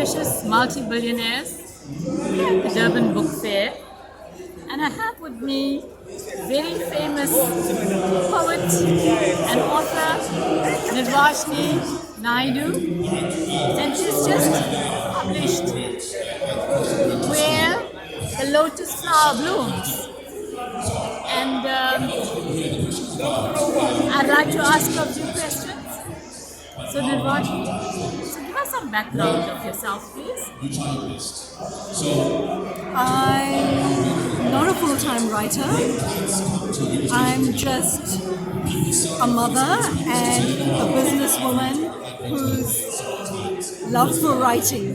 ambitious multi-billionaires here at the Durban Book Fair. And I have with me very famous poet and author Nirvashnee Naidu, and she's just published Where the Lotus Flower Blooms. And I'd like to ask you a few questions. So Nirvashnee, so give us some background of yourself, please. I'm not a full-time writer. I'm just a mother and a businesswoman whose love for writing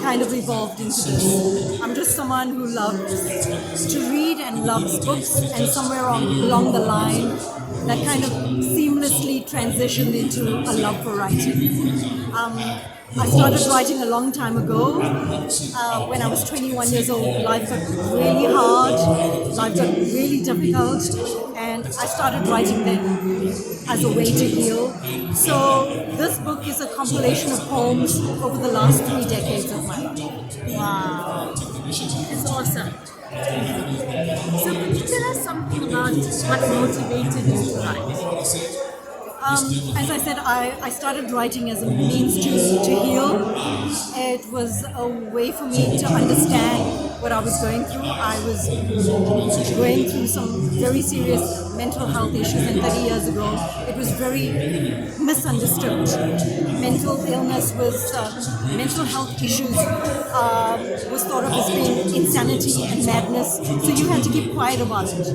kind of evolved into this. I'm just someone who loves to read and loves books, and somewhere along the line that kind of seamlessly transitioned into a love for writing. I started writing a long time ago. When I was 21 years old, life got really hard, life got really difficult, and I started writing then as a way to heal. So this book is a compilation of poems over the last 3 decades of my life. Wow, it's awesome. So could you tell us something about what motivated you to write? As I said, I started writing as a means to heal. It was a way for me to understand what I was going through. I was going through some very serious mental health issues, and 30 years ago it was very misunderstood. Mental illness was, mental health issues was thought of as being insanity and madness, so you had to keep quiet about it.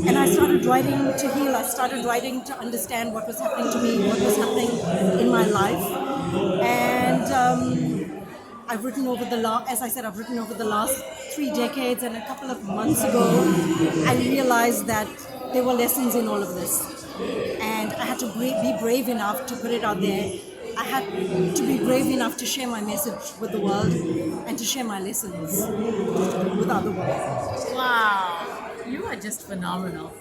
And I started writing to heal. I started writing to understand what was happening to me, what was happening in my life. And I've written over as I said, I've written over the last 3 decades. And a couple of months ago, I realized that there were lessons in all of this. And I had to be brave enough to put it out there. I had to be brave enough to share my message with the world and to share my lessons with other world. Wow. You are just phenomenal.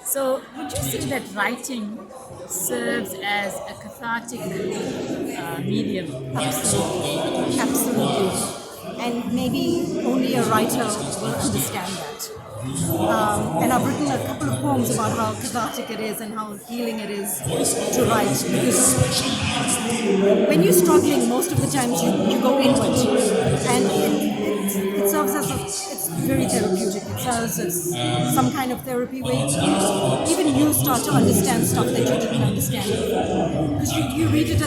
So, would you say that writing serves as a cathartic medium? Absolutely. Absolutely. And maybe only a writer will understand that. And I've written a couple of poems about how cathartic it is and how healing it is to write. Because when you're struggling, most of the times you go inward. And it serves as it's very therapeutic. It serves as some kind of therapy where even you start to understand stuff that you didn't understand before. Because you read it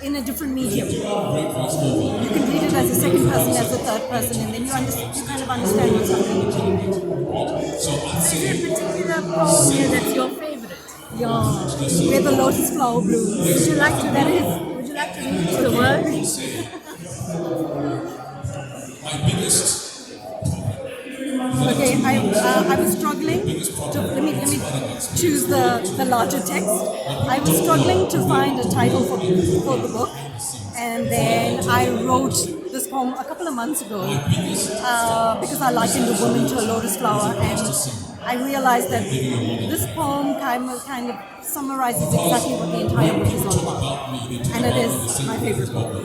in a different medium. You can read it as a second person, as a third person, and then you kind of understand what's happening. Is there a particular poem here that's your favorite? Yeah, Where the Lotus Flower Blooms. Would you like to read it to the world? Okay, I was struggling to let me choose the larger text. I was struggling to find a title for the book, and then I wrote this poem a couple of months ago because I likened a woman to a lotus flower, and I realized that this poem kind of summarizes exactly what the entire book is all about, and it is my favorite poem.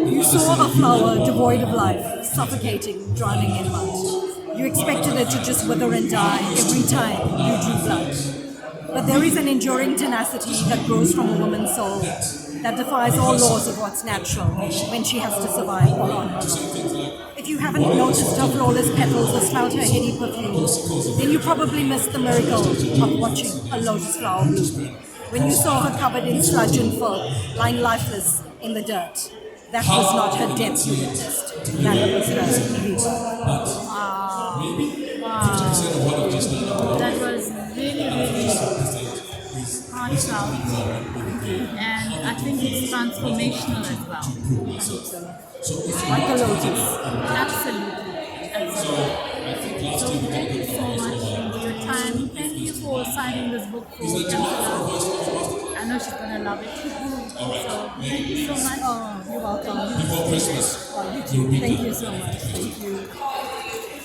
You saw a flower devoid of life, suffocating, drowning in mud. You expected it to just wither and die every time you drew blood. But there is an enduring tenacity that grows from a woman's soul that defies all laws of what's natural when she has to survive all on her own. If you haven't noticed her flawless petals or smelled her heady perfume, then you probably missed the miracle of watching a lotus flower bloom. When you saw her covered in sludge and fur, lying lifeless in the dirt, that was not her death you witnessed. That was her rebirth. Wow. That was really, really heartfelt. And I think it's transformational as well. Like a lotus. Absolutely. So thank you so much for your time. Thank you for signing this book for Chancellor. I know she's going to love it. So thank you so much. Oh, you're welcome. Oh, you too. Thank you so much. Thank you.